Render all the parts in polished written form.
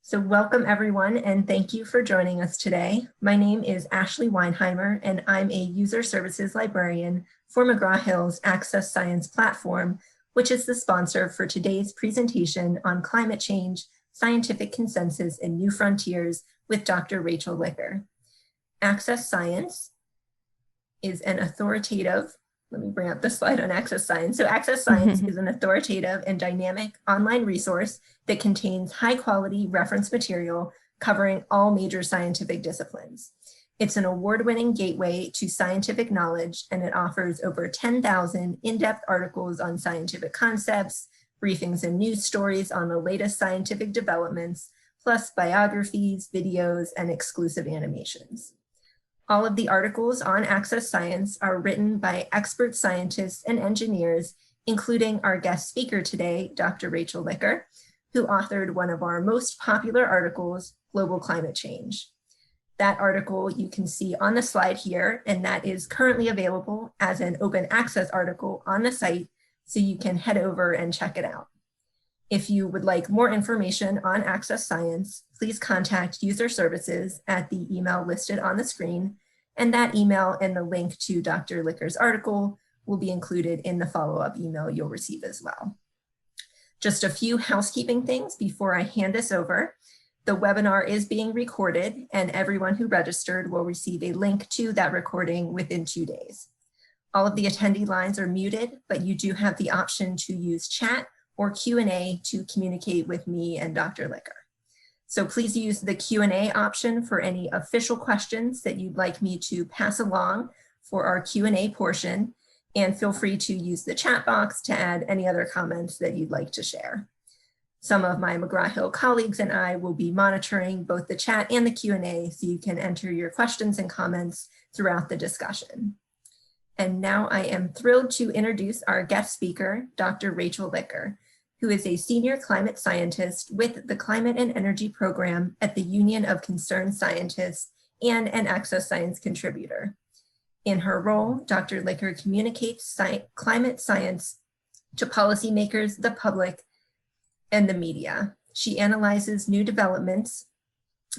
So welcome everyone, and thank you for joining us today. My name is Ashley Weinheimer, and I'm a user services librarian for McGraw-Hill's AccessScience platform, which is the sponsor for today's presentation on climate change, scientific consensus, and new frontiers with Dr. Rachel Licker. AccessScience is an authoritative, let me bring up the slide on AccessScience. So AccessScience is an authoritative and dynamic online resource that contains high quality reference material covering all major scientific disciplines. It's an award-winning gateway to scientific knowledge, and it offers over 10,000 in-depth articles on scientific concepts, briefings and news stories on the latest scientific developments, plus biographies, videos, and exclusive animations. All of the articles on AccessScience are written by expert scientists and engineers, including our guest speaker today, Dr. Rachel Licker, who authored one of our most popular articles, Global Climate Change. That article you can see on the slide here, and that is currently available as an open access article on the site, so you can head over and check it out. If you would like more information on AccessScience, please contact user services at the email listed on the screen, and that email and the link to Dr. Licker's article will be included in the follow-up email you'll receive as well. Just a few housekeeping things before I hand this over. The webinar is being recorded, and everyone who registered will receive a link to that recording within 2 days. All of the attendee lines are muted, but you do have the option to use chat or Q&A to communicate with me and Dr. Licker. So please use the Q&A option for any official questions that you'd like me to pass along for our Q&A portion, and feel free to use the chat box to add any other comments that you'd like to share. Some of my McGraw-Hill colleagues and I will be monitoring both the chat and the Q&A, so you can enter your questions and comments throughout the discussion. And now I am thrilled to introduce our guest speaker, Dr. Rachel Licker, who is a senior climate scientist with the Climate and Energy Program at the Union of Concerned Scientists and an AccessScience contributor. In her role, Dr. Licker communicates climate science to policymakers, the public, and the media. She analyzes new developments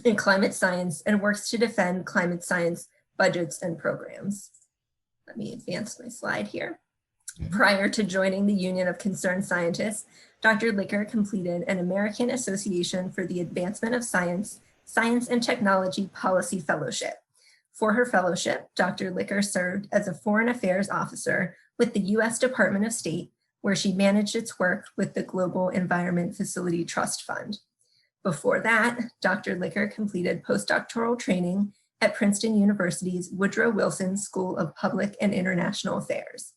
in climate science and works to defend climate science budgets and programs. Let me advance my slide here. Prior to joining the Union of Concerned Scientists, Dr. Licker completed an American Association for the Advancement of Science, Science and Technology Policy Fellowship. For her fellowship, Dr. Licker served as a Foreign Affairs Officer with the U.S. Department of State, where she managed its work with the Global Environment Facility Trust Fund. Before that, Dr. Licker completed postdoctoral training at Princeton University's Woodrow Wilson School of Public and International Affairs.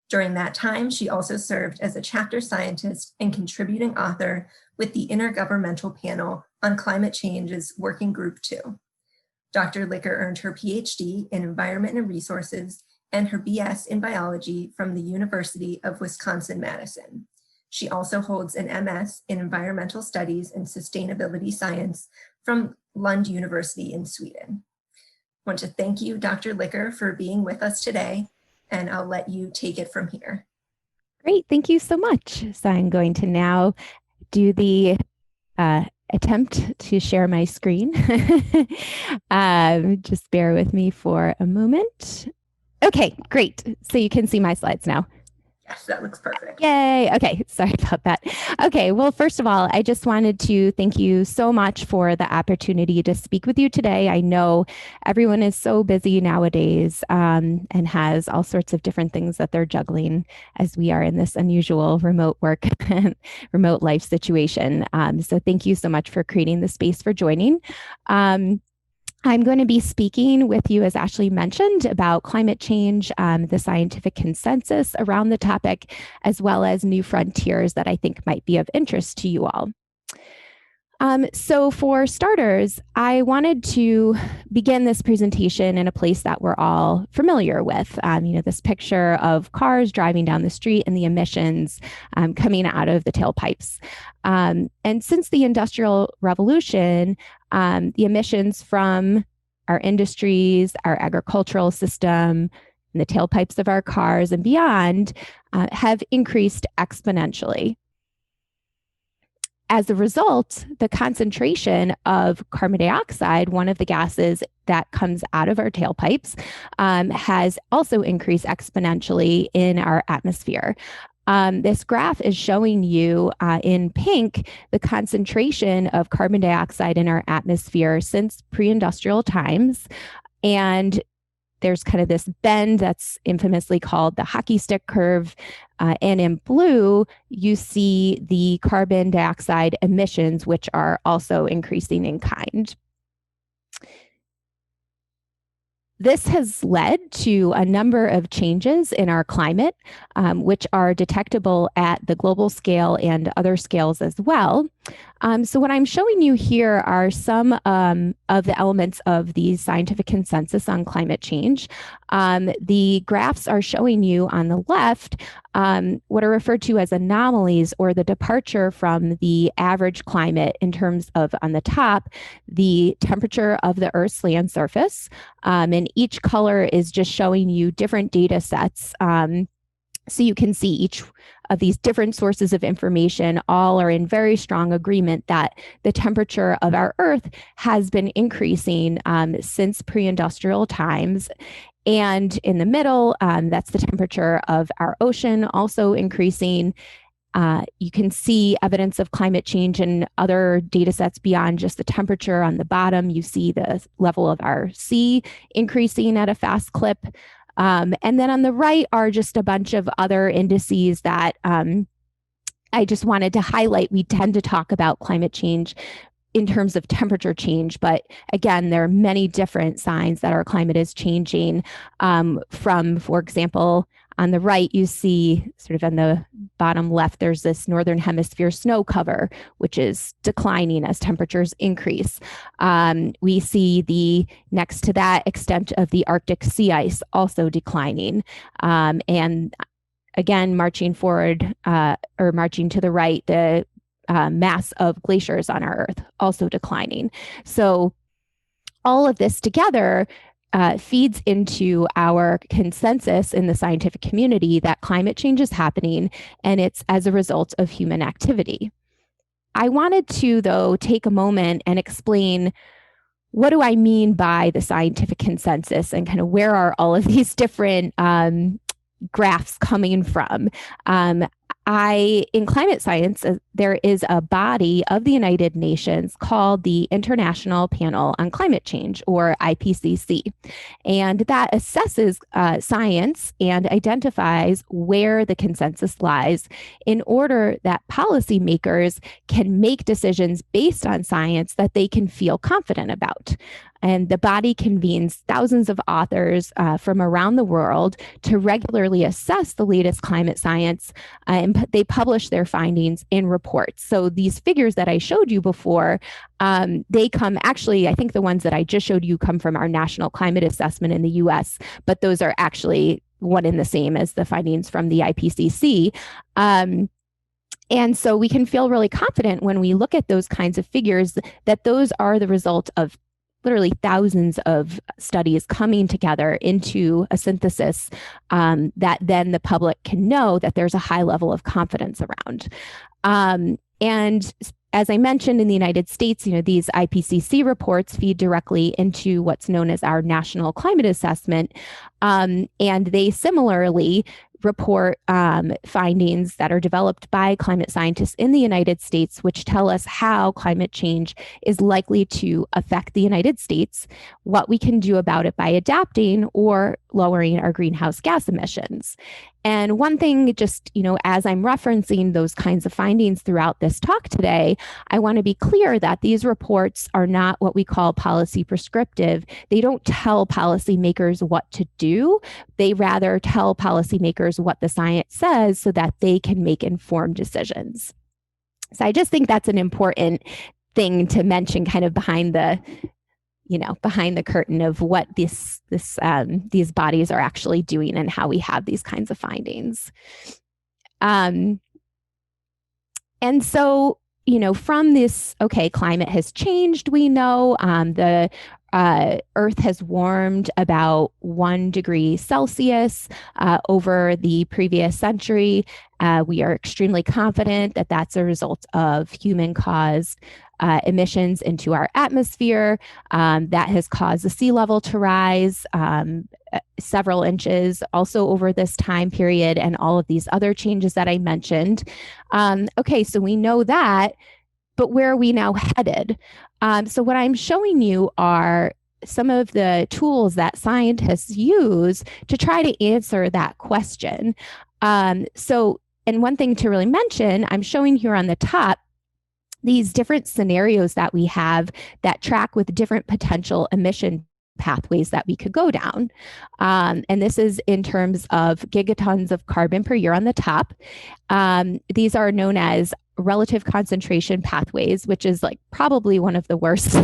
During that time, she also served as a chapter scientist and contributing author with the Intergovernmental Panel on Climate Change's Working Group 2. Dr. Licker earned her PhD in Environment and Resources and her BS in Biology from the University of Wisconsin-Madison. She also holds an MS in Environmental Studies and Sustainability Science from Lund University in Sweden. I want to thank you, Dr. Licker, for being with us today, and I'll let you take it from here. Great, thank you so much. So I'm going to now do the attempt to share my screen. Just bear with me for a moment. Okay, great. So you can see my slides now. Yes, that looks perfect. Yay. Okay, sorry about that. Okay, well, first of all, I just wanted to thank you so much for the opportunity to speak with you today. I know everyone is so busy nowadays and has all sorts of different things that they're juggling as we are in this unusual remote work and remote life situation. So thank you so much for creating the space for joining. I'm going to be speaking with you, as Ashley mentioned, about climate change, the scientific consensus around the topic, as well as new frontiers that I think might be of interest to you all. So for starters, I wanted to begin this presentation in a place that we're all familiar with. This picture of cars driving down the street and the emissions coming out of the tailpipes. And since the Industrial Revolution, the emissions from our industries, our agricultural system, and the tailpipes of our cars and beyond have increased exponentially. As a result, the concentration of carbon dioxide, one of the gases that comes out of our tailpipes, has also increased exponentially in our atmosphere. This graph is showing you in pink the concentration of carbon dioxide in our atmosphere since pre-industrial times. And there's kind of this bend that's infamously called the hockey stick curve. And in blue, you see the carbon dioxide emissions, which are also increasing in kind. This has led to a number of changes in our climate, which are detectable at the global scale and other scales as well. So what I'm showing you here are some of the elements of the scientific consensus on climate change. The graphs are showing you on the left what are referred to as anomalies, or the departure from the average climate in terms of, on the top, the temperature of the Earth's land surface. And each color is just showing you different data sets. So you can see each of these different sources of information all are in very strong agreement that the temperature of our Earth has been increasing since pre-industrial times. And in the middle, that's the temperature of our ocean also increasing. You can see evidence of climate change in other data sets beyond just the temperature. On the bottom, you see the level of our sea increasing at a fast clip. And then on the right are just a bunch of other indices that I just wanted to highlight. We tend to talk about climate change in terms of temperature change, but again, there are many different signs that our climate is changing from, for example, on the right, you see sort of on the bottom left, there's this northern hemisphere snow cover, which is declining as temperatures increase. We see the next to that extent of the Arctic sea ice also declining. And again, marching forward or marching to the right, the mass of glaciers on our Earth also declining. So all of this together feeds into our consensus in the scientific community that climate change is happening, and it's as a result of human activity. I wanted to, though, take a moment and explain, what do I mean by the scientific consensus, and kind of where are all of these different graphs coming from? In climate science, there is a body of the United Nations called the International Panel on Climate Change, or IPCC. And that assesses science and identifies where the consensus lies in order that policymakers can make decisions based on science that they can feel confident about. And the body convenes thousands of authors from around the world to regularly assess the latest climate science, and they publish their findings in reports. So these figures that I showed you before, they come, actually, I think the ones that I just showed you come from our National Climate Assessment in the US, but those are actually one and the same as the findings from the IPCC. And so we can feel really confident when we look at those kinds of figures that those are the result of literally thousands of studies coming together into a synthesis that then the public can know that there's a high level of confidence around. And as I mentioned, in the United States, these IPCC reports feed directly into what's known as our National Climate Assessment. And they similarly report findings that are developed by climate scientists in the United States, which tell us how climate change is likely to affect the United States, what we can do about it by adapting or lowering our greenhouse gas emissions. And one thing, just, as I'm referencing those kinds of findings throughout this talk today, I want to be clear that these reports are not what we call policy prescriptive. They don't tell policymakers what to do. They rather tell policymakers what the science says so that they can make informed decisions. So I just think that's an important thing to mention, kind of behind the curtain of what these bodies are actually doing and how we have these kinds of findings. And so, from this, okay, climate has changed, we know the Earth has warmed about 1 degree Celsius over the previous century. We are extremely confident that that's a result of human-caused emissions into our atmosphere that has caused the sea level to rise several inches also over this time period, and all of these other changes that I mentioned. Okay, so we know that, but where are we now headed? So what I'm showing you are some of the tools that scientists use to try to answer that question. And one thing to really mention, I'm showing here on the top these different scenarios that we have that track with different potential emission pathways that we could go down. And this is in terms of gigatons of carbon per year on the top. These are known as relative concentration pathways, which is like probably one of the worst,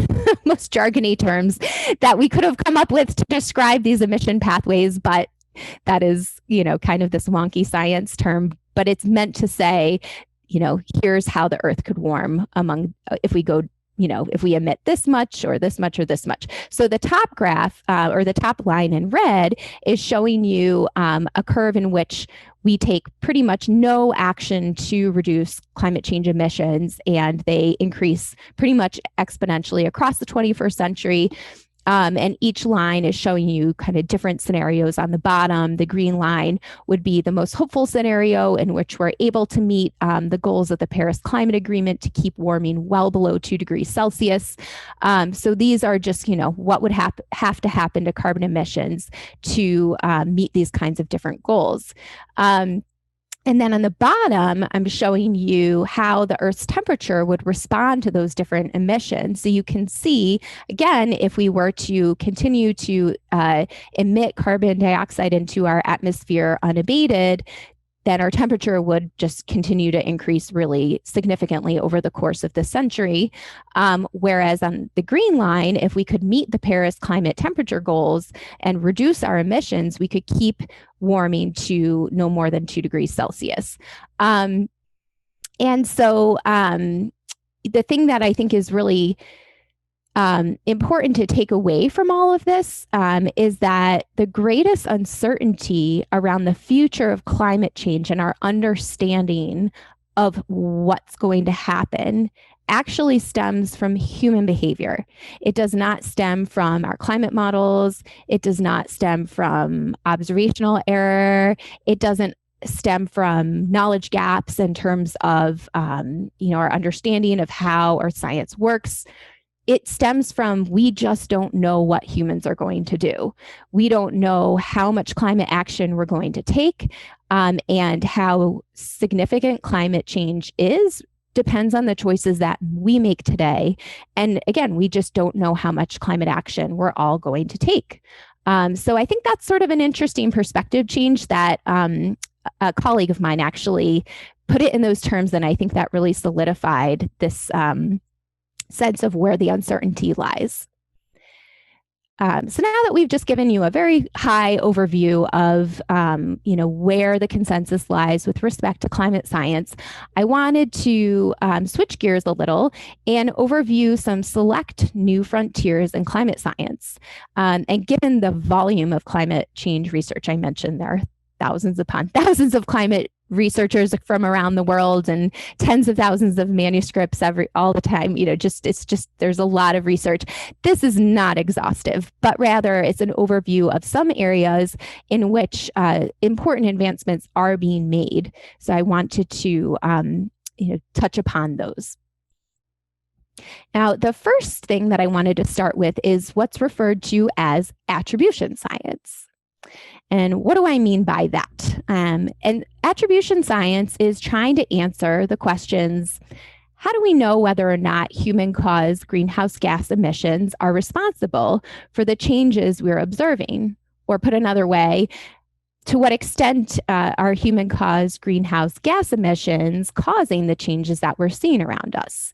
most jargony terms that we could have come up with to describe these emission pathways. But that is, kind of this wonky science term, but it's meant to say, here's how the Earth could warm if we go, if we emit this much or this much or this much. So the top graph or the top line in red is showing you a curve in which we take pretty much no action to reduce climate change emissions, and they increase pretty much exponentially across the 21st century. And each line is showing you kind of different scenarios on the bottom. The green line would be the most hopeful scenario in which we're able to meet the goals of the Paris Climate Agreement to keep warming well below 2 degrees Celsius. So these are just, what would have to happen to carbon emissions to meet these kinds of different goals. And then on the bottom, I'm showing you how the Earth's temperature would respond to those different emissions. So you can see, again, if we were to continue to emit carbon dioxide into our atmosphere unabated, then our temperature would just continue to increase really significantly over the course of the century. Whereas on the green line, if we could meet the Paris climate temperature goals and reduce our emissions, we could keep warming to no more than 2 degrees Celsius. And so the thing that I think is really important to take away from all of this is that the greatest uncertainty around the future of climate change and our understanding of what's going to happen actually stems from human behavior. It does not stem from our climate models. It does not stem from observational error. It doesn't stem from knowledge gaps in terms of our understanding of how our science works. It stems from we just don't know what humans are going to do. We don't know how much climate action we're going to take, and how significant climate change is depends on the choices that we make today. And again, we just don't know how much climate action we're all going to take. So I think that's sort of an interesting perspective change that a colleague of mine actually put it in those terms, and I think that really solidified this sense of where the uncertainty lies. So now that we've just given you a very high overview of, where the consensus lies with respect to climate science, I wanted to switch gears a little and overview some select new frontiers in climate science. And given the volume of climate change research I mentioned, there are thousands upon thousands of climate researchers from around the world and tens of thousands of manuscripts all the time. There's a lot of research. This is not exhaustive, but rather it's an overview of some areas in which important advancements are being made. So I wanted to touch upon those. Now, the first thing that I wanted to start with is what's referred to as attribution science. And what do I mean by that? And attribution science is trying to answer the questions, how do we know whether or not human-caused greenhouse gas emissions are responsible for the changes we're observing? Or put another way, to what extent are human-caused greenhouse gas emissions causing the changes that we're seeing around us?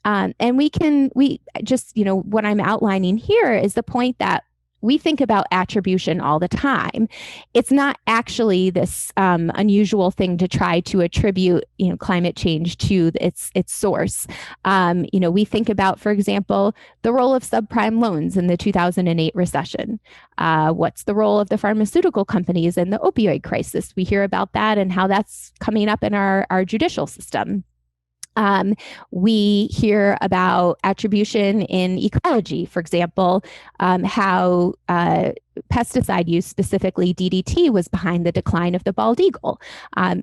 And what I'm outlining here is the point that we think about attribution all the time. It's not actually this unusual thing to try to attribute, climate change to its source. We think about, for example, the role of subprime loans in the 2008 recession. What's the role of the pharmaceutical companies in the opioid crisis? We hear about that and how that's coming up in our judicial system. We hear about attribution in ecology, for example, how pesticide use, specifically DDT, was behind the decline of the bald eagle.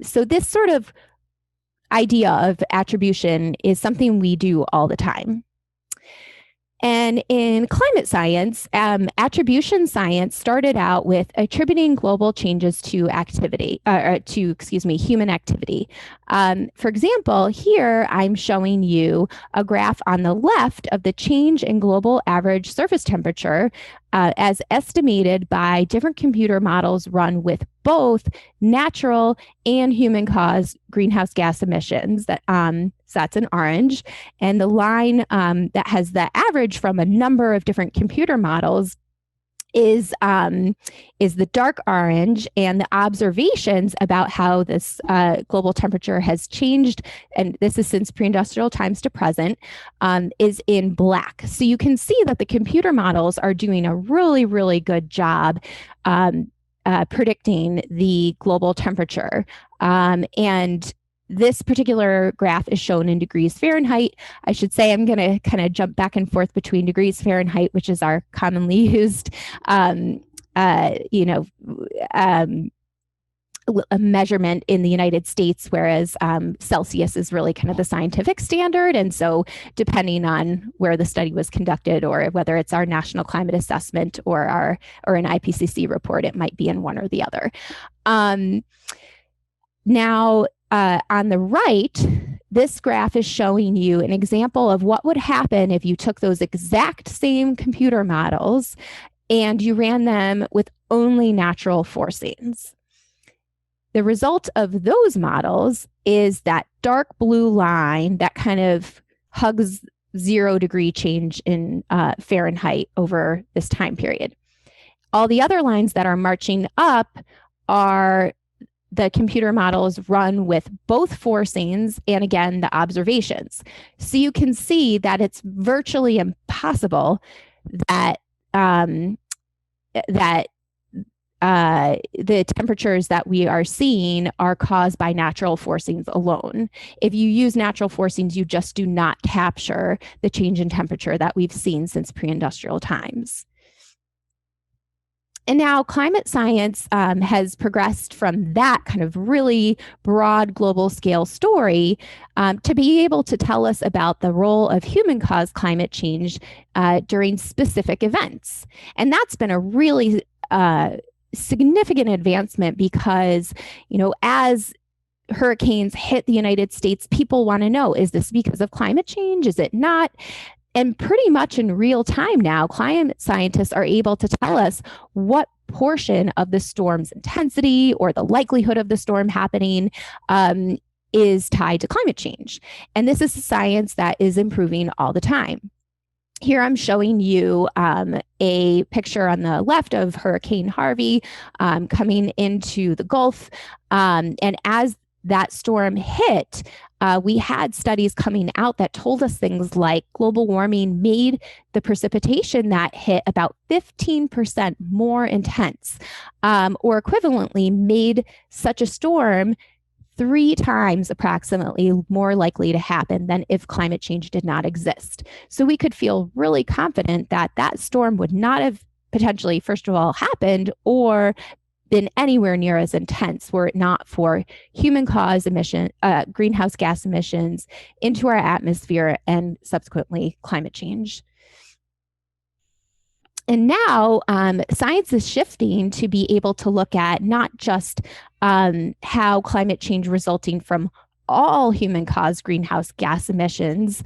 So this sort of idea of attribution is something we do all the time. And in climate science, attribution science started out with attributing global changes to human activity. For example, here I'm showing you a graph on the left of the change in global average surface temperature as estimated by different computer models run with both natural and human-caused greenhouse gas emissions. So that's in orange. And the line that has the average from a number of different computer models is the dark orange, and the observations about how this global temperature has changed, and this is since pre-industrial times to present, is in black. So you can see that the computer models are doing a really, really good job predicting the global temperature. And this particular graph is shown in degrees Fahrenheit. I should say I'm going to kind of jump back and forth between degrees Fahrenheit, which is our commonly used, a measurement in the United States, whereas Celsius is really kind of the scientific standard. And so depending on where the study was conducted, or whether it's our national climate assessment or an IPCC report, it might be in one or the other. Now, on the right, this graph is showing you an example of what would happen if you took those exact same computer models and you ran them with only natural forcings. The result of those models is that dark blue line that kind of hugs 0 degree change in Fahrenheit over this time period. All the other lines that are marching up are the computer models run with both forcings and, again, the observations. So you can see that it's virtually impossible that the temperatures that we are seeing are caused by natural forcings alone. If you use natural forcings, you just do not capture the change in temperature that we've seen since pre-industrial times. And now climate science has progressed from that kind of really broad global scale story to be able to tell us about the role of human-caused climate change during specific events. And that's been a really significant advancement because, as hurricanes hit the United States, people want to know, is this because of climate change? Is it not? And pretty much in real time now, climate scientists are able to tell us what portion of the storm's intensity or the likelihood of the storm happening is tied to climate change. And this is a science that is improving all the time. Here I'm showing you a picture on the left of Hurricane Harvey coming into the Gulf. And as that storm hit, we had studies coming out that told us things like global warming made the precipitation that hit about 15% more intense, or equivalently made such a storm 3 times approximately more likely to happen than if climate change did not exist. So we could feel really confident that that storm would not have potentially, first of all, happened or been anywhere near as intense were it not for human-caused greenhouse gas emissions into our atmosphere and subsequently climate change. And now science is shifting to be able to look at not just how climate change resulting from all human-caused greenhouse gas emissions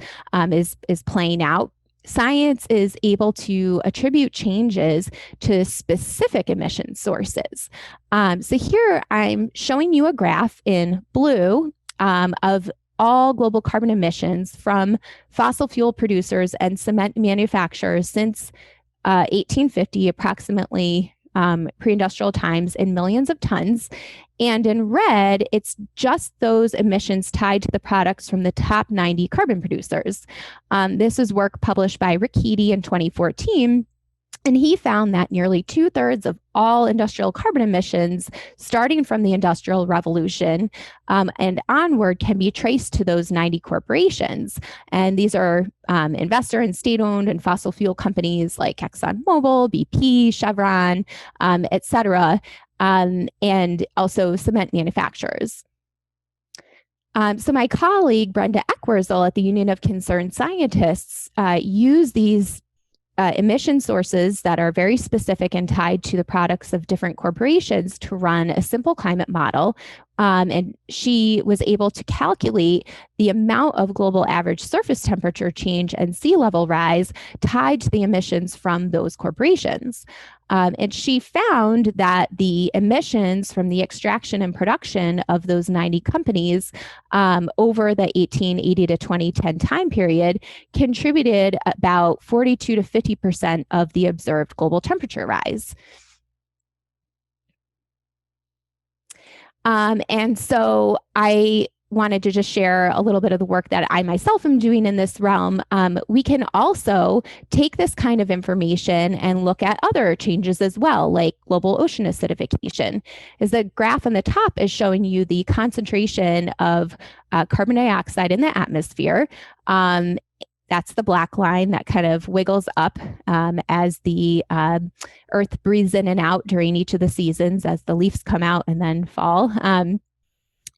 is playing out. Science is able to attribute changes to specific emission sources. So here I'm showing you a graph in blue of all global carbon emissions from fossil fuel producers and cement manufacturers since 1850, approximately pre-industrial times, in millions of tons. And in red, it's just those emissions tied to the products from the top 90 carbon producers. This is work published by Ricchetti in 2014. And he found that nearly 2/3 of all industrial carbon emissions, starting from the Industrial Revolution and onward, can be traced to those 90 corporations. And these are investor and state-owned and fossil fuel companies like ExxonMobil, BP, Chevron, et cetera, and also cement manufacturers. So my colleague, Brenda Eckwurzel at the Union of Concerned Scientists, used these emission sources that are very specific and tied to the products of different corporations to run a simple climate model. And she was able to calculate the amount of global average surface temperature change and sea level rise tied to the emissions from those corporations. And she found that the emissions from the extraction and production of those 90 companies over the 1880 to 2010 time period contributed about 42 to 50% of the observed global temperature rise. And so I wanted to just share a little bit of the work that I myself am doing in this realm. We can also take this kind of information and look at other changes as well, like global ocean acidification. As the graph on the top is showing you the concentration of carbon dioxide in the atmosphere. That's the black line that kind of wiggles up as the Earth breathes in and out during each of the seasons as the leaves come out and then fall.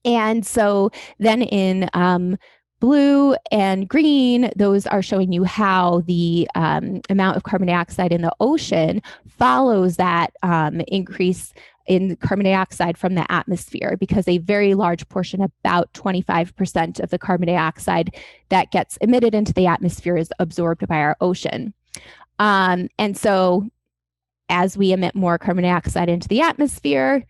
And so then in blue and green, those are showing you how the amount of carbon dioxide in the ocean follows that increase in carbon dioxide from the atmosphere, because a very large portion, about 25% of the carbon dioxide that gets emitted into the atmosphere, is absorbed by our ocean. And so as we emit more carbon dioxide into the atmosphere,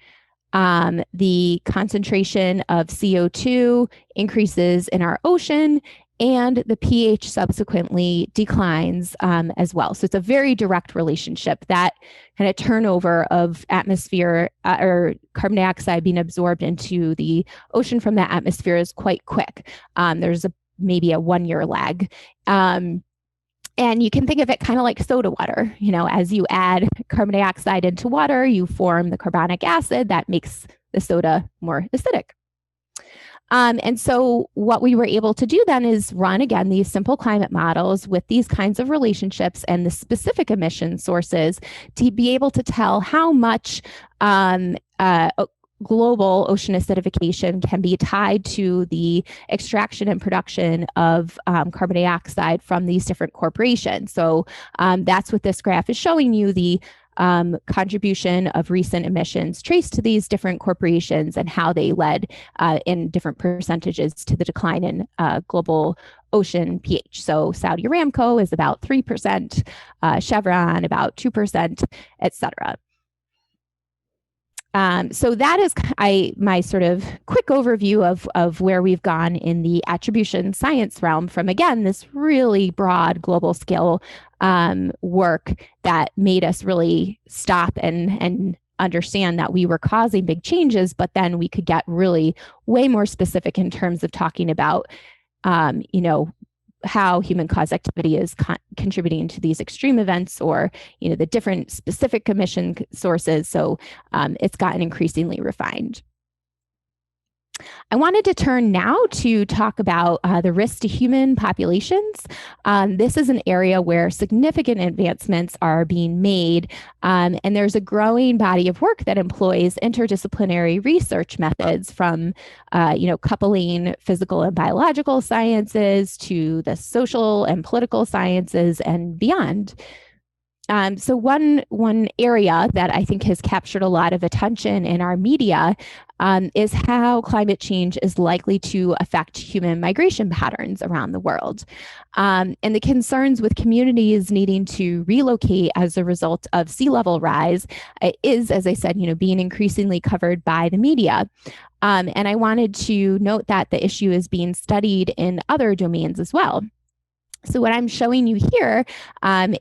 the concentration of CO2 increases in our ocean, and the pH subsequently declines as well. So it's a very direct relationship. That kind of turnover of atmosphere or carbon dioxide being absorbed into the ocean from the atmosphere is quite quick. There's maybe a 1-year lag. And you can think of it kind of like soda water. You know, as you add carbon dioxide into water, you form the carbonic acid that makes the soda more acidic. And so what we were able to do then is run, again, these simple climate models with these kinds of relationships and the specific emission sources to be able to tell how much global ocean acidification can be tied to the extraction and production of carbon dioxide from these different corporations. So that's what this graph is showing you, the contribution of recent emissions traced to these different corporations and how they led in different percentages to the decline in global ocean pH. So Saudi Aramco is about 3%, Chevron about 2%, et cetera. So that is my sort of quick overview of where we've gone in the attribution science realm from, again, this really broad global scale work that made us really stop and understand that we were causing big changes, but then we could get really way more specific in terms of talking about, how human caused activity is contributing to these extreme events, or, the different specific emission sources. So it's gotten increasingly refined. I wanted to turn now to talk about the risk to human populations. This is an area where significant advancements are being made, and there's a growing body of work that employs interdisciplinary research methods from, coupling physical and biological sciences to the social and political sciences and beyond. So one area that I think has captured a lot of attention in our media is how climate change is likely to affect human migration patterns around the world. And the concerns with communities needing to relocate as a result of sea level rise is, as I said, being increasingly covered by the media. And I wanted to note that the issue is being studied in other domains as well. So what I'm showing you here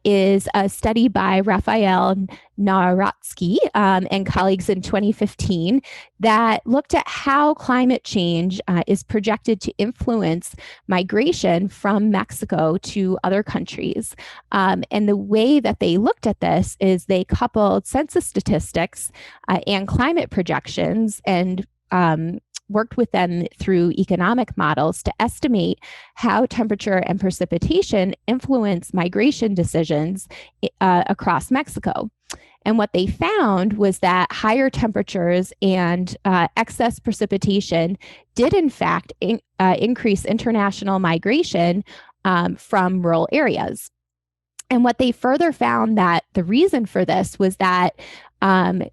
is a study by Raphael Nawrotsky and colleagues in 2015 that looked at how climate change is projected to influence migration from Mexico to other countries. And the way that they looked at this is they coupled census statistics and climate projections and worked with them through economic models to estimate how temperature and precipitation influence migration decisions across Mexico. And what they found was that higher temperatures and excess precipitation did, in fact, increase international migration from rural areas. And what they further found that the reason for this was that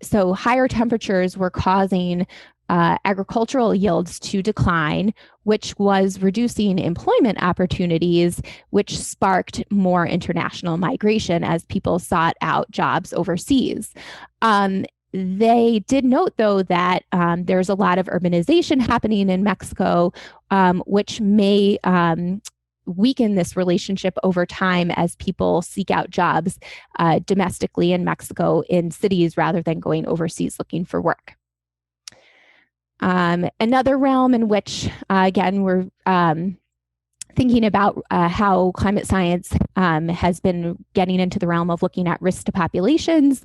so higher temperatures were causing agricultural yields to decline, which was reducing employment opportunities, which sparked more international migration as people sought out jobs overseas. They did note, though, that there's a lot of urbanization happening in Mexico, which may weaken this relationship over time as people seek out jobs domestically in Mexico in cities rather than going overseas looking for work. Another realm in which, again, we're thinking about how climate science has been getting into the realm of looking at risk to populations.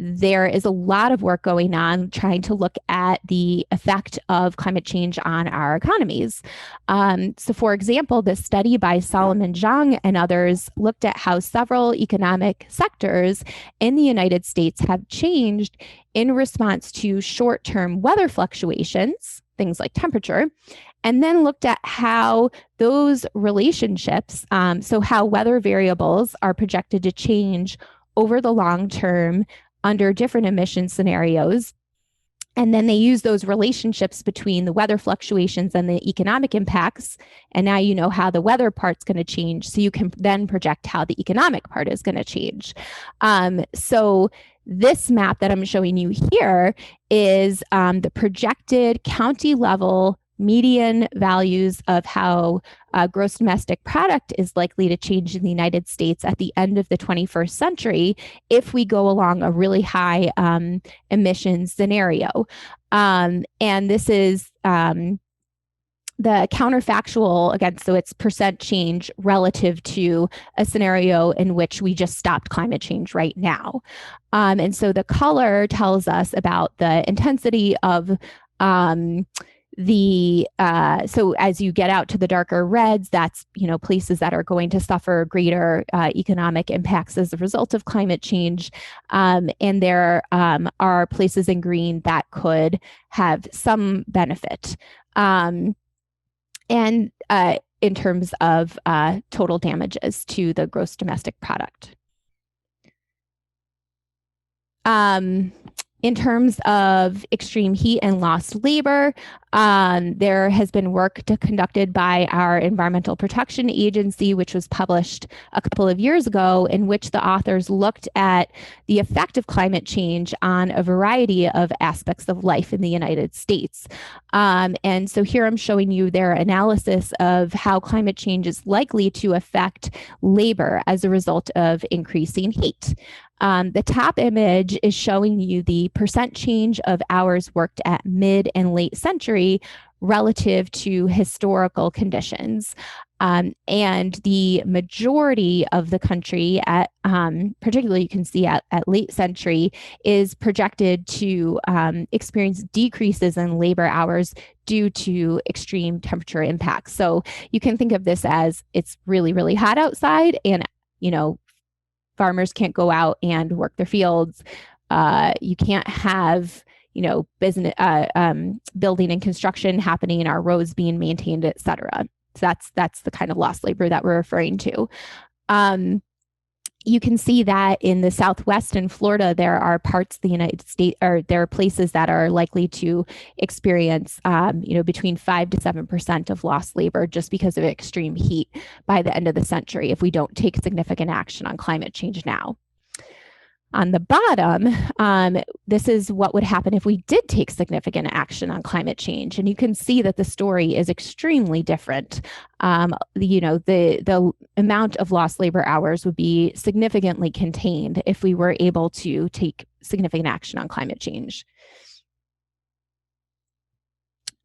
There is a lot of work going on trying to look at the effect of climate change on our economies. So, for example, this study by Solomon Zhang and others looked at how several economic sectors in the United States have changed in response to short-term weather fluctuations, things like temperature, and then looked at how those relationships, so how weather variables are projected to change over the long term under different emission scenarios. And then they use those relationships between the weather fluctuations and the economic impacts. And now you know how the weather part's going to change. So you can then project how the economic part is going to change. So this map that I'm showing you here is the projected county level median values of how gross domestic product is likely to change in the United States at the end of the 21st century if we go along a really high emissions scenario. And this is the counterfactual, again, so it's percent change relative to a scenario in which we just stopped climate change right now. And so the color tells us about the intensity of so as you get out to the darker reds, that's, places that are going to suffer greater economic impacts as a result of climate change. And there are places in green that could have some benefit. And in terms of total damages to the gross domestic product. In terms of extreme heat and lost labor, there has been work conducted by our Environmental Protection Agency, which was published a couple of years ago, in which the authors looked at the effect of climate change on a variety of aspects of life in the United States. And so here I'm showing you their analysis of how climate change is likely to affect labor as a result of increasing heat. The top image is showing you the percent change of hours worked at mid and late century relative to historical conditions. And the majority of the country at, particularly you can see at late century, is projected to experience decreases in labor hours due to extreme temperature impacts. So you can think of this as it's really, really hot outside and, farmers can't go out and work their fields. You can't have, business, building and construction happening, our roads being maintained, et cetera. So that's the kind of lost labor that we're referring to. You can see that in the Southwest and Florida, there are parts of the United States, or there are places that are likely to experience, between 5 to 7% of lost labor just because of extreme heat by the end of the century if we don't take significant action on climate change now. On the bottom, this is what would happen if we did take significant action on climate change. And you can see that the story is extremely different. The amount of lost labor hours would be significantly contained if we were able to take significant action on climate change.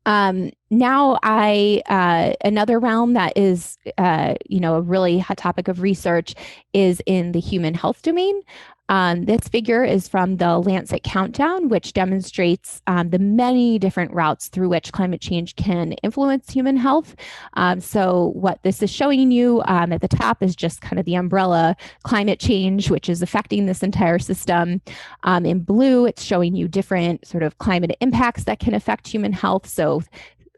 Now another realm that is, a really hot topic of research is in the human health domain. This figure is from the Lancet Countdown, which demonstrates the many different routes through which climate change can influence human health. So what this is showing you at the top is just kind of the umbrella climate change, which is affecting this entire system. In blue, it's showing you different sort of climate impacts that can affect human health. So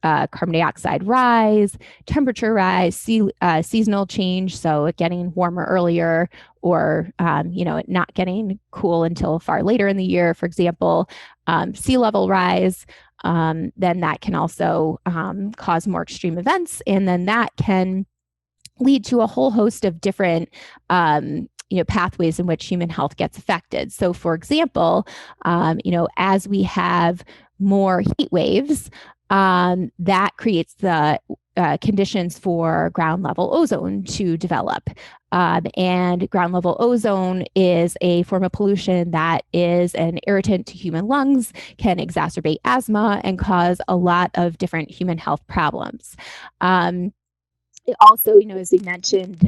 carbon dioxide rise, temperature rise, seasonal change, so getting warmer earlier, or it not getting cool until far later in the year, for example, sea level rise. Then that can also cause more extreme events, and then that can lead to a whole host of different pathways in which human health gets affected. So, for example, as we have more heat waves, that creates the conditions for ground level ozone to develop. And ground level ozone is a form of pollution that is an irritant to human lungs, can exacerbate asthma, and cause a lot of different human health problems. It also, as we mentioned,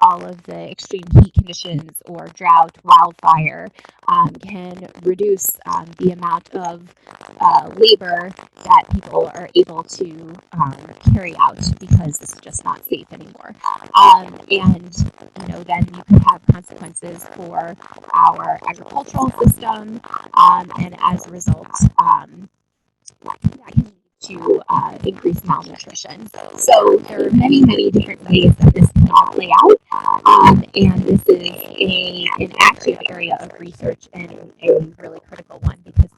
all of the extreme heat conditions or drought, wildfire can reduce the amount of labor that people are able to carry out because it's just not safe anymore. And then you could have consequences for our agricultural system, and as a result, that can to increase malnutrition. So there are many, many different ways that this can all play out, and this is an active area of research and a really critical one because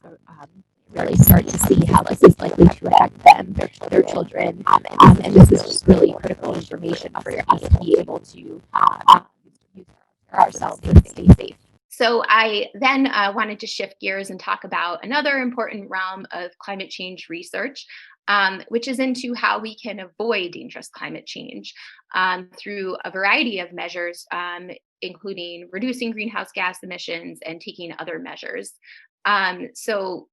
really start to see how this is likely to affect them, their children, and this is just really critical information for us to be able to use ourselves and stay safe. So I then wanted to shift gears and talk about another important realm of climate change research, which is into how we can avoid dangerous climate change through a variety of measures, including reducing greenhouse gas emissions and taking other measures. So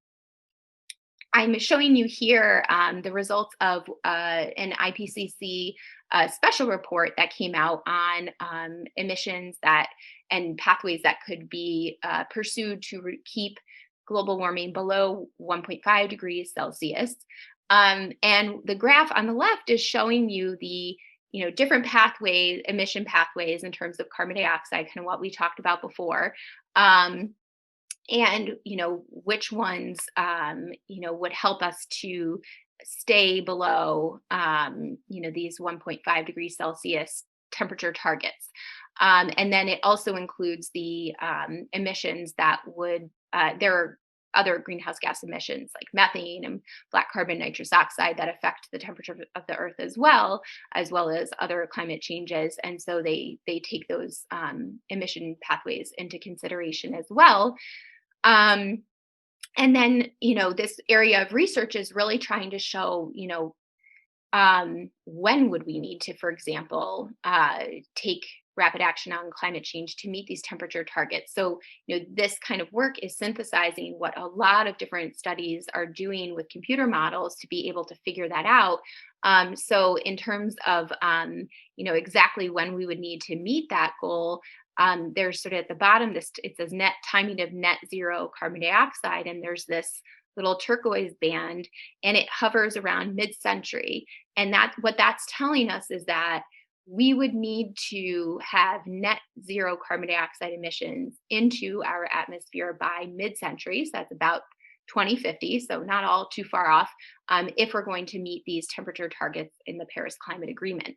I'm showing you here the results of an IPCC special report that came out on emissions and pathways that could be pursued to keep global warming below 1.5 degrees Celsius. And the graph on the left is showing you the different pathways, emission pathways in terms of carbon dioxide, kind of what we talked about before. And which ones would help us to stay below these 1.5 degrees Celsius temperature targets. And then it also includes the emissions that would there are other greenhouse gas emissions like methane and black carbon nitrous oxide that affect the temperature of the earth as well as other climate changes. And so they take those emission pathways into consideration as well. And then, this area of research is really trying to show, when would we need to, for example, take rapid action on climate change to meet these temperature targets. So, this kind of work is synthesizing what a lot of different studies are doing with computer models to be able to figure that out. So in terms of, exactly when we would need to meet that goal, there's sort of at the bottom, it says net timing of net zero carbon dioxide, and there's this little turquoise band, and it hovers around mid-century. And what that's telling us is that we would need to have net zero carbon dioxide emissions into our atmosphere by mid-century. So that's about 2050, so not all too far off, if we're going to meet these temperature targets in the Paris Climate Agreement.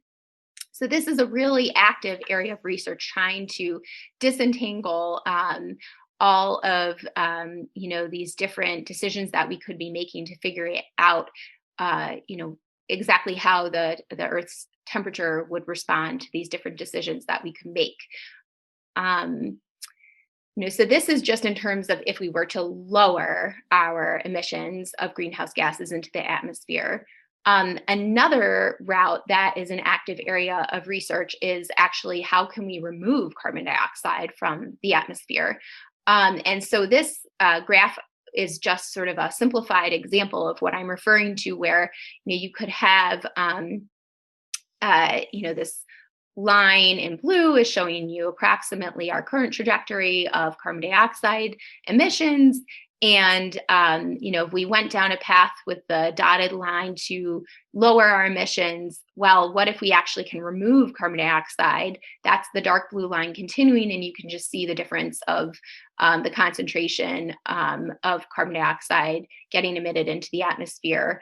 So this is a really active area of research trying to disentangle all of these different decisions that we could be making to figure it out, exactly how the Earth's temperature would respond to these different decisions that we could make. So this is just in terms of if we were to lower our emissions of greenhouse gases into the atmosphere. Another route that is an active area of research is actually how can we remove carbon dioxide from the atmosphere? And so this graph is just sort of a simplified example of what I'm referring to, where you could have this line in blue is showing you approximately our current trajectory of carbon dioxide emissions. And, if we went down a path with the dotted line to lower our emissions, well, what if we actually can remove carbon dioxide? That's the dark blue line continuing, and you can just see the difference of the concentration of carbon dioxide getting emitted into the atmosphere.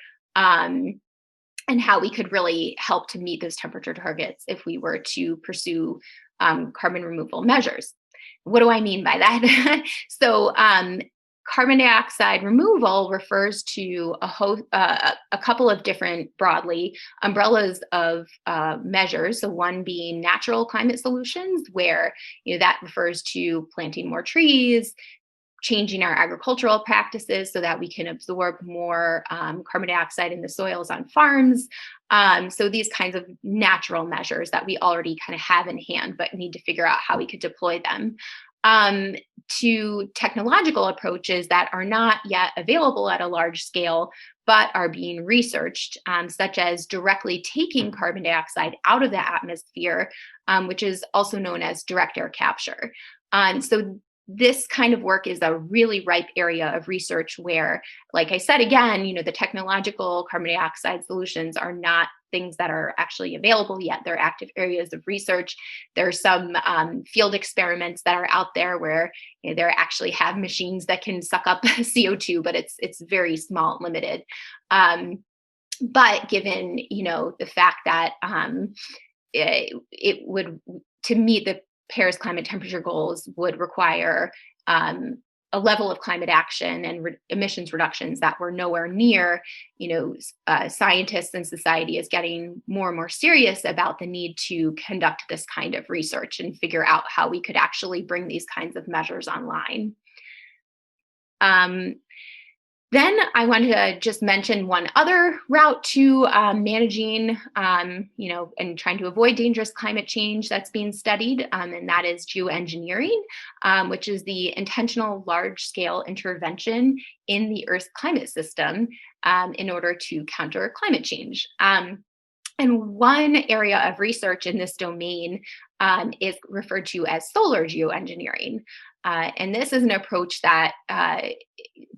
And how we could really help to meet those temperature targets if we were to pursue carbon removal measures. What do I mean by that? So carbon dioxide removal refers to a couple of different broadly umbrellas of measures. So one being natural climate solutions, where that refers to planting more trees, changing our agricultural practices so that we can absorb more carbon dioxide in the soils on farms. So these kinds of natural measures that we already kind of have in hand, but need to figure out how we could deploy them. To technological approaches that are not yet available at a large scale, but are being researched, such as directly taking carbon dioxide out of the atmosphere, which is also known as direct air capture. So this kind of work is a really ripe area of research where, like I said, again, the technological carbon dioxide solutions are not things that are actually available yet. They're active areas of research. There are some field experiments that are out there where they actually have machines that can suck up CO2, but it's very small and limited. But given the fact that it would, to meet the Paris climate temperature goals, would require a level of climate action and emissions reductions that were nowhere near, scientists and society is getting more and more serious about the need to conduct this kind of research and figure out how we could actually bring these kinds of measures online. Then I wanted to just mention one other route to managing, and trying to avoid dangerous climate change that's being studied, and that is geoengineering, which is the intentional large-scale intervention in the Earth's climate system in order to counter climate change. And one area of research in this domain is referred to as solar geoengineering. And this is an approach that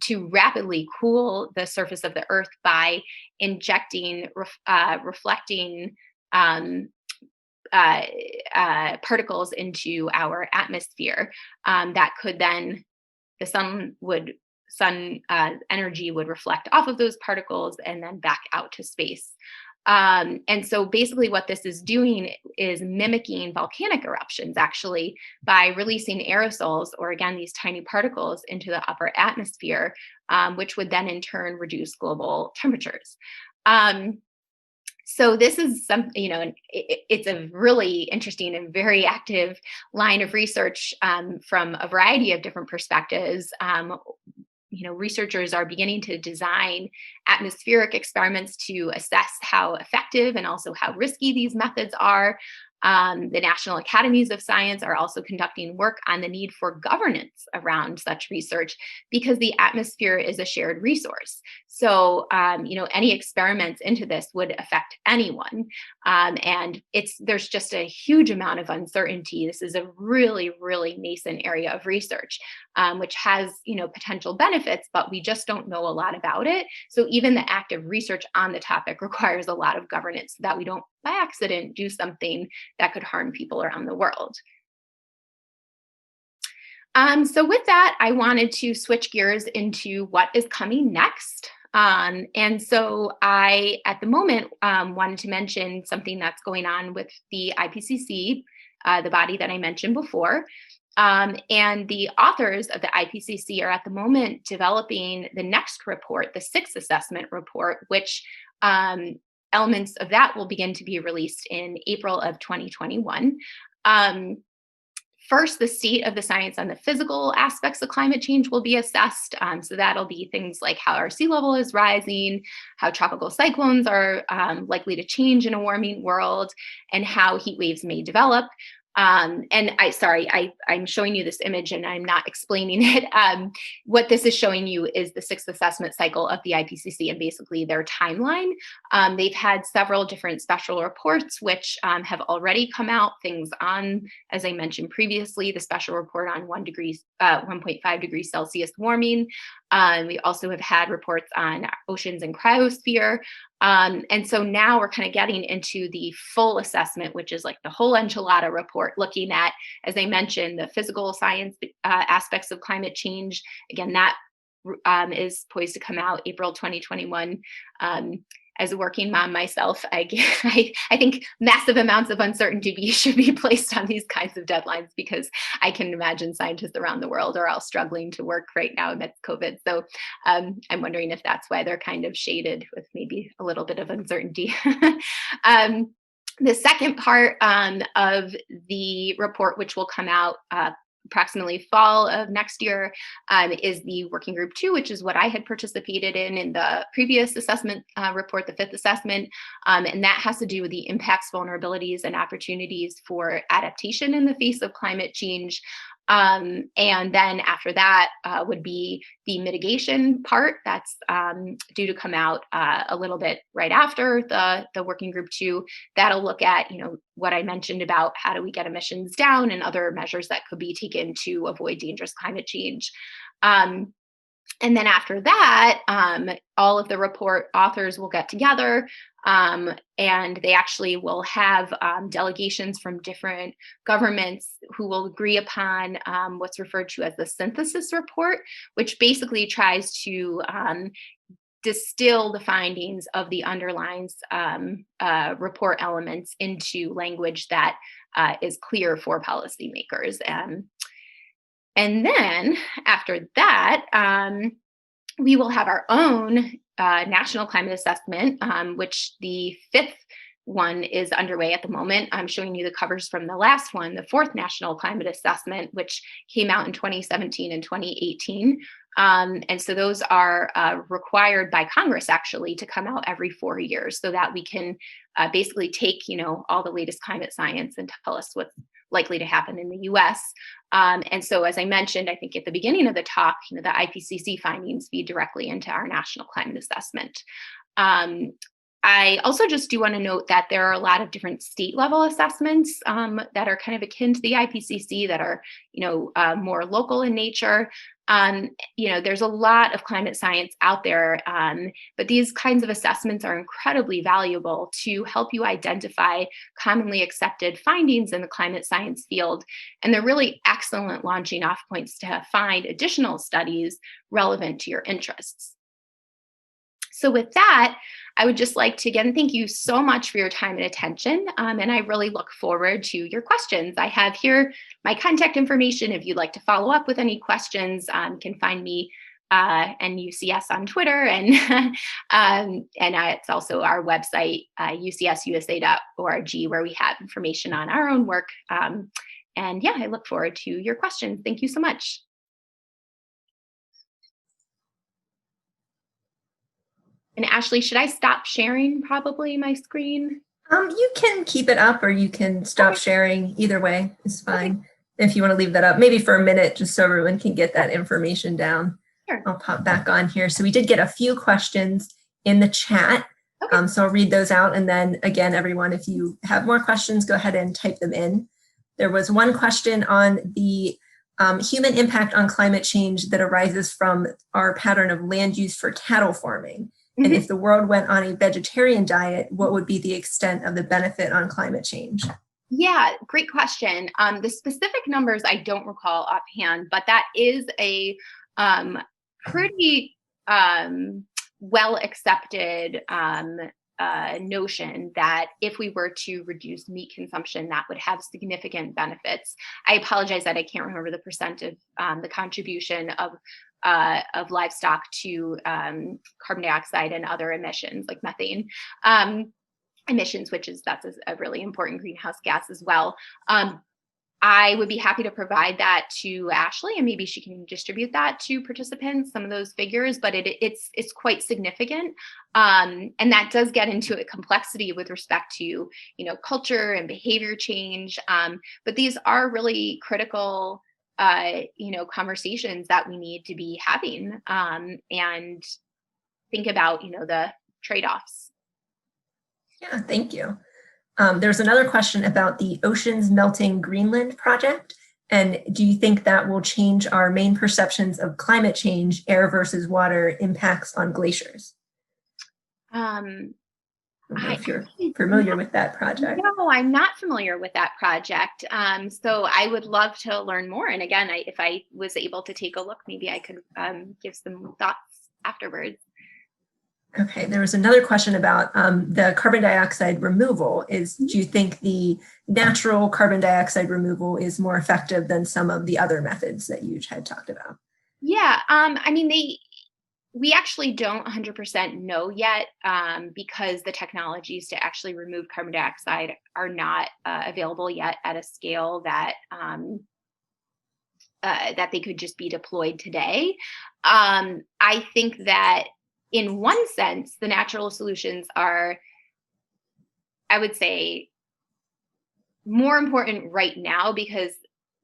to rapidly cool the surface of the Earth by injecting reflecting particles into our atmosphere that could then, the sun energy would reflect off of those particles and then back out to space. And so basically what this is doing is mimicking volcanic eruptions, actually, by releasing aerosols, or again, these tiny particles into the upper atmosphere, which would then in turn reduce global temperatures. So this is it's a really interesting and very active line of research from a variety of different perspectives. Researchers are beginning to design atmospheric experiments to assess how effective and also how risky these methods are. The National Academies of Science are also conducting work on the need for governance around such research, because the atmosphere is a shared resource. So, any experiments into this would affect anyone. And there's just a huge amount of uncertainty. This is a really, really nascent area of research, which has, potential benefits, but we just don't know a lot about it. So even the active research on the topic requires a lot of governance so that we don't by accident do something that could harm people around the world. So with that, I wanted to switch gears into what is coming next. And so I, at the moment, wanted to mention something that's going on with the IPCC, the body that I mentioned before. And the authors of the IPCC are at the moment developing the next report, the sixth assessment report, which elements of that will begin to be released in April of 2021. First, the state of the science on the physical aspects of climate change will be assessed. So that'll be things like how our sea level is rising, how tropical cyclones are likely to change in a warming world, and how heat waves may develop. And I'm showing you this image and I'm not explaining it. What this is showing you is the sixth assessment cycle of the IPCC and basically their timeline. They've had several different special reports, which have already come out. Things on, as I mentioned previously, the special report on 1.5 degrees Celsius warming. We also have had reports on oceans and cryosphere. And so now we're kind of getting into the full assessment, which is like the whole enchilada report, looking at, as I mentioned, the physical science aspects of climate change. Again, that is poised to come out April 2021. As a working mom myself, I think massive amounts of uncertainty should be placed on these kinds of deadlines, because I can imagine scientists around the world are all struggling to work right now amidst COVID. So I'm wondering if that's why they're kind of shaded with maybe a little bit of uncertainty. The second part of the report, which will come out approximately fall of next year, is the working group 2, which is what I had participated in the previous assessment report, the fifth assessment. And that has to do with the impacts, vulnerabilities, and opportunities for adaptation in the face of climate change. And then after that would be the mitigation part. That's due to come out a little bit right after the working group 2. That'll look at, what I mentioned about how do we get emissions down and other measures that could be taken to avoid dangerous climate change. And then after that, all of the report authors will get together, and they actually will have delegations from different governments who will agree upon what's referred to as the synthesis report, which basically tries to distill the findings of the underlying report elements into language that is clear for policymakers. And then after that, we will have our own national climate assessment, which the fifth one is underway at the moment. I'm showing you the covers from the last one, the fourth national climate assessment, which came out in 2017 and 2018. And so those are required by Congress actually to come out every 4 years, so that we can basically take, all the latest climate science and tell us what's likely to happen in the US. And so, as I mentioned, I think at the beginning of the talk, the IPCC findings feed directly into our national climate assessment. I also just do want to note that there are a lot of different state level assessments that are kind of akin to the IPCC that are, more local in nature. There's a lot of climate science out there, but these kinds of assessments are incredibly valuable to help you identify commonly accepted findings in the climate science field. And they're really excellent launching off points to find additional studies relevant to your interests. So with that, I would just like to again thank you so much for your time and attention, and I really look forward to your questions. I have here my contact information. If you'd like to follow up with any questions, you can find me and UCS on Twitter, and it's also our website, ucsusa.org, where we have information on our own work. And yeah, I look forward to your questions. Thank you so much. And Ashley, should I stop sharing probably my screen? You can keep it up or you can stop sharing. Either way is fine. If you want to leave that up, maybe for a minute, just so everyone can get that information down. Sure. I'll pop back on here. So we did get a few questions in the chat. So I'll read those out. And then again, everyone, if you have more questions, go ahead and type them in. There was one question on the human impact on climate change that arises from our pattern of land use for cattle farming. And if the world went on a vegetarian diet, what would be the extent of the benefit on climate change? Yeah, great question. The specific numbers I don't recall offhand, but that is a pretty well accepted notion that if we were to reduce meat consumption, that would have significant benefits. I apologize that I can't remember the percent of the contribution of livestock to carbon dioxide and other emissions like methane emissions, that's a really important greenhouse gas as well. I would be happy to provide that to Ashley, and maybe she can distribute that to participants, some of those figures, but it's quite significant. And that does get into a complexity with respect to, culture and behavior change. But these are really critical, conversations that we need to be having, and think about, the trade-offs. Yeah, thank you. There's another question about the Oceans Melting Greenland project. And do you think that will change our main perceptions of climate change, air versus water impacts on glaciers? I don't know if you're familiar with that project. No, I'm not familiar with that project. So I would love to learn more. And again, if I was able to take a look, maybe I could give some thoughts afterwards. Okay, there was another question about the carbon dioxide removal. Do you think the natural carbon dioxide removal is more effective than some of the other methods that you had talked about? Yeah, we actually don't 100% know yet, because the technologies to actually remove carbon dioxide are not available yet at a scale that that they could just be deployed today. I think that in one sense, the natural solutions are, I would say, more important right now because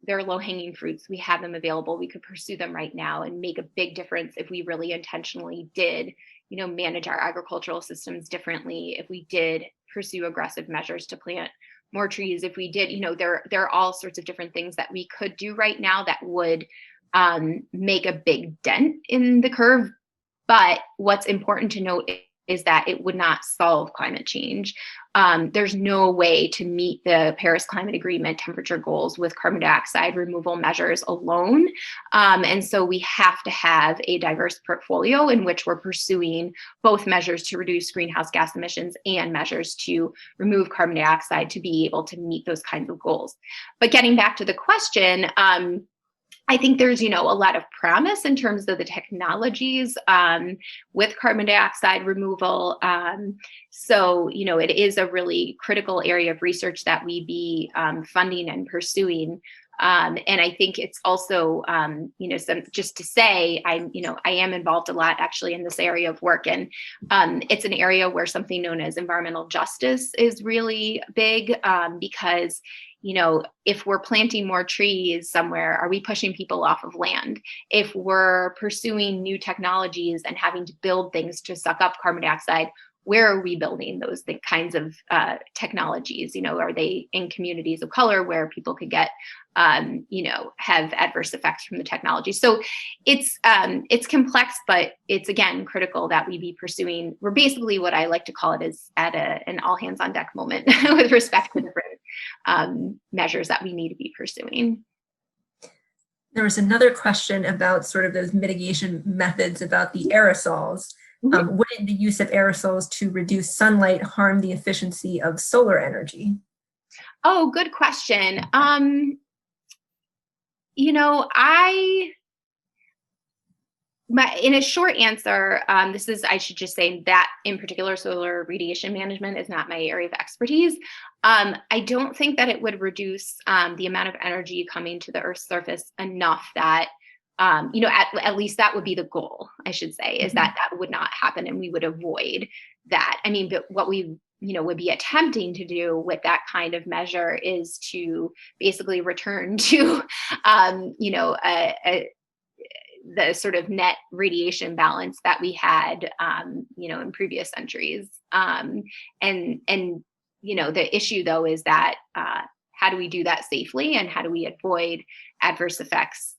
they're low-hanging fruits. We have them available. We could pursue them right now and make a big difference if we really intentionally did, manage our agricultural systems differently. If we did pursue aggressive measures to plant more trees, if we did, there are all sorts of different things that we could do right now that would make a big dent in the curve. But what's important to note is that it would not solve climate change. There's no way to meet the Paris Climate Agreement temperature goals with carbon dioxide removal measures alone. And so we have to have a diverse portfolio in which we're pursuing both measures to reduce greenhouse gas emissions and measures to remove carbon dioxide to be able to meet those kinds of goals. But getting back to the question, I think there's, a lot of promise in terms of the technologies with carbon dioxide removal. So, it is a really critical area of research that we be funding and pursuing. And I think it's also, just to say, I am involved a lot actually in this area of work. And it's an area where something known as environmental justice is really big because if we're planting more trees somewhere, are we pushing people off of land? If we're pursuing new technologies and having to build things to suck up carbon dioxide, where are we building those kinds of technologies? Are they in communities of color where people could get, have adverse effects from the technology? So it's complex, but it's again critical that we be pursuing. We're basically what I like to call it is at an all hands on deck moment with respect to different measures that we need to be pursuing. There was another question about sort of those mitigation methods about the aerosols. Wouldn't the use of aerosols to reduce sunlight harm the efficiency of solar energy? Oh, good question. In a short answer, I should just say that in particular, solar radiation management is not my area of expertise. I don't think that it would reduce the amount of energy coming to the Earth's surface enough that, at least that would be the goal, I should say, is that would not happen and we would avoid that. I mean, but what we would be attempting to do with that kind of measure is to basically return to, the sort of net radiation balance that we had, in previous centuries. And the issue though is that how do we do that safely and how do we avoid adverse effects?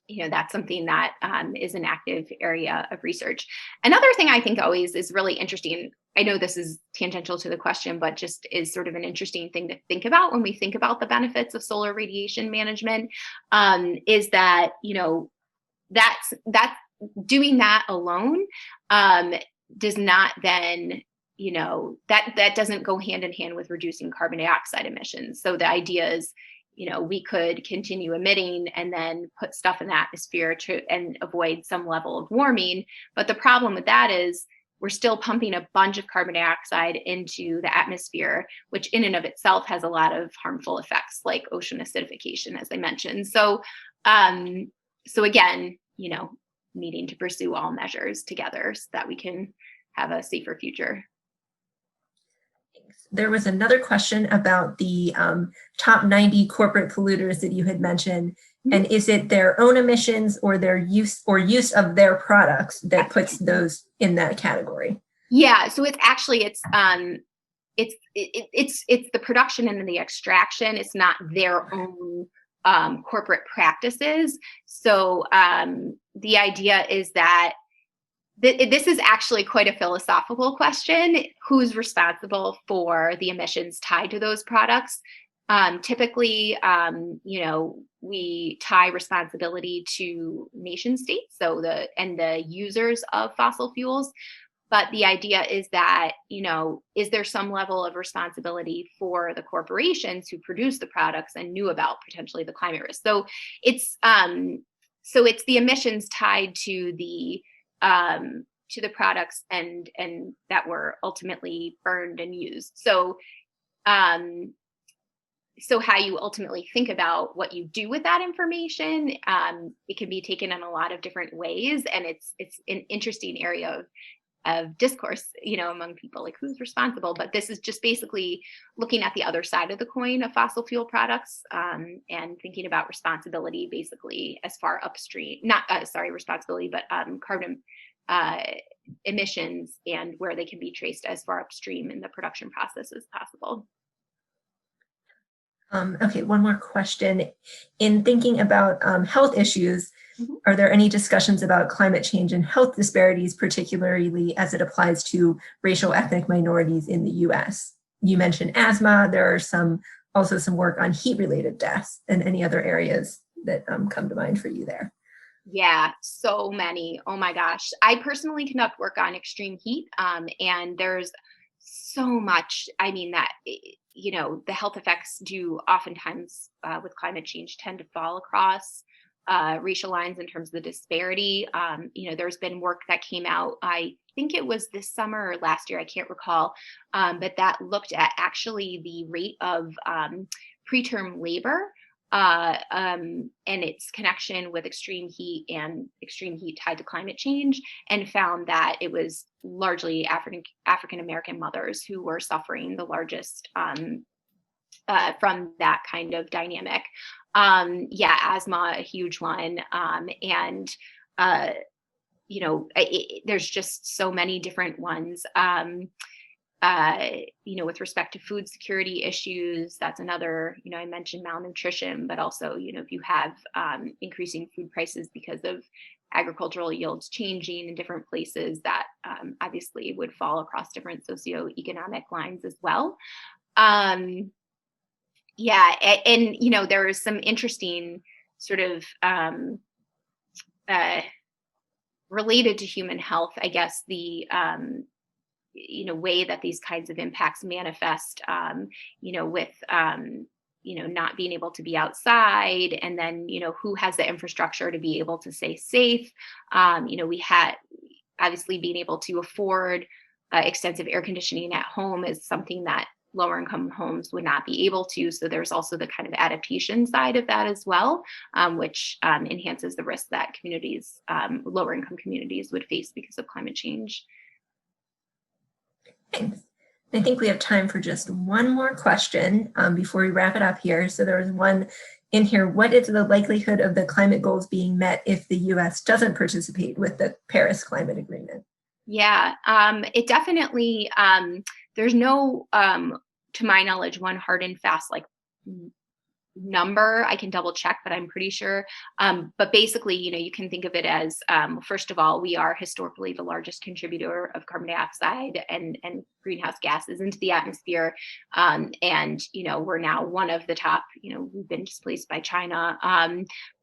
That's something that is an active area of research. Another thing I think always is really interesting, I know this is tangential to the question, but just is sort of an interesting thing to think about when we think about the benefits of solar radiation management, is that, that's doing that alone does not then, that doesn't go hand in hand with reducing carbon dioxide emissions. So the idea is, we could continue emitting and then put stuff in the atmosphere and avoid some level of warming. But the problem with that is we're still pumping a bunch of carbon dioxide into the atmosphere, which in and of itself has a lot of harmful effects like ocean acidification, as I mentioned. So, so again, needing to pursue all measures together so that we can have a safer future. There was another question about the top 90 corporate polluters that you had mentioned. And is it their own emissions or their use of their products that puts those in that category? Yeah, so it's actually it's the production and the extraction. It's not their own corporate practices. So the idea is that this is actually quite a philosophical question. Who's responsible for the emissions tied to those products? Typically, we tie responsibility to nation states, so the users of fossil fuels. But the idea is that, is there some level of responsibility for the corporations who produce the products and knew about potentially the climate risk? So it's the emissions tied to the products and that were ultimately burned and used. So so how you ultimately think about what you do with that information, it can be taken in a lot of different ways, and it's an interesting area of discourse, among people, like who's responsible. But this is just basically looking at the other side of the coin of fossil fuel products, and thinking about responsibility basically as far upstream, responsibility, but carbon emissions and where they can be traced as far upstream in the production process as possible. Okay, one more question. In thinking about health issues, are there any discussions about climate change and health disparities, particularly as it applies to racial ethnic minorities in the US? You mentioned asthma. There are also some work on heat-related deaths and any other areas that come to mind for you there. Yeah, so many. Oh my gosh. I personally conduct work on extreme heat, and there's so much, that the health effects do oftentimes with climate change tend to fall across racial lines in terms of the disparity. There's been work that came out, I think it was this summer or last year, I can't recall, but that looked at actually the rate of preterm labor and its connection with extreme heat and extreme heat tied to climate change, and found that it was largely African American mothers who were suffering the largest from that kind of dynamic. Asthma, a huge one. There's just so many different ones. With respect to food security issues, that's another, I mentioned malnutrition, but also, if you have increasing food prices because of agricultural yields changing in different places, that obviously would fall across different socioeconomic lines as well. And there is some interesting sort of related to human health, I guess, the way that these kinds of impacts manifest, with not being able to be outside, and then who has the infrastructure to be able to stay safe. We had obviously being able to afford extensive air conditioning at home is something that lower income homes would not be able to. So there's also the kind of adaptation side of that as well, which enhances the risk that communities, lower income communities, would face because of climate change. Thanks. I think we have time for just one more question before we wrap it up here. So there was one in here. What is the likelihood of the climate goals being met if the US doesn't participate with the Paris Climate Agreement? Yeah, it definitely, there's no, to my knowledge, one hard and fast number. I can double check, but I'm pretty sure. But basically, you can think of it as, first of all, we are historically the largest contributor of carbon dioxide and greenhouse gases into the atmosphere. And, we're now one of the top, we've been displaced by China,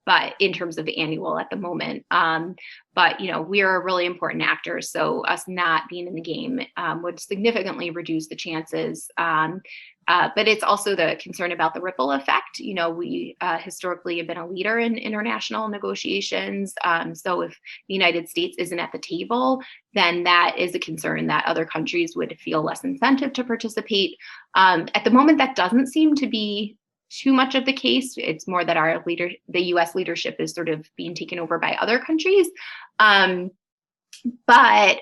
but in terms of annual at the moment. But, we are a really important actor. So us not being in the game would significantly reduce the chances But it's also the concern about the ripple effect. We historically have been a leader in international negotiations. So if the United States isn't at the table, then that is a concern that other countries would feel less incentive to participate. At the moment, that doesn't seem to be too much of the case. It's more that the U.S. leadership is sort of being taken over by other countries. But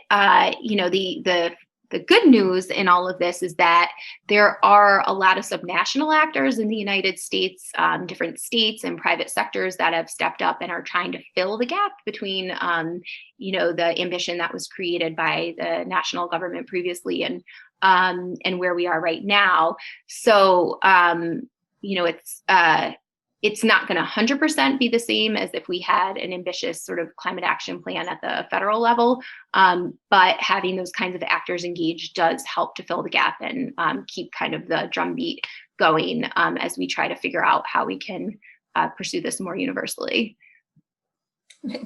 the good news in all of this is that there are a lot of subnational actors in the United States, different states and private sectors that have stepped up and are trying to fill the gap between, the ambition that was created by the national government previously and where we are right now. So, it's not going to 100% be the same as if we had an ambitious sort of climate action plan at the federal level. But having those kinds of actors engaged does help to fill the gap and keep kind of the drumbeat going as we try to figure out how we can pursue this more universally.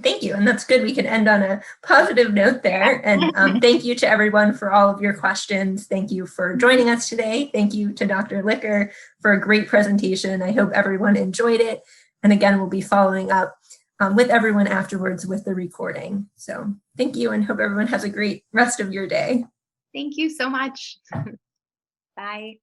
Thank you. And that's good. We can end on a positive note there. And thank you to everyone for all of your questions. Thank you for joining us today. Thank you to Dr. Licker for a great presentation. I hope everyone enjoyed it. And again, we'll be following up with everyone afterwards with the recording. So thank you and hope everyone has a great rest of your day. Thank you so much. Bye.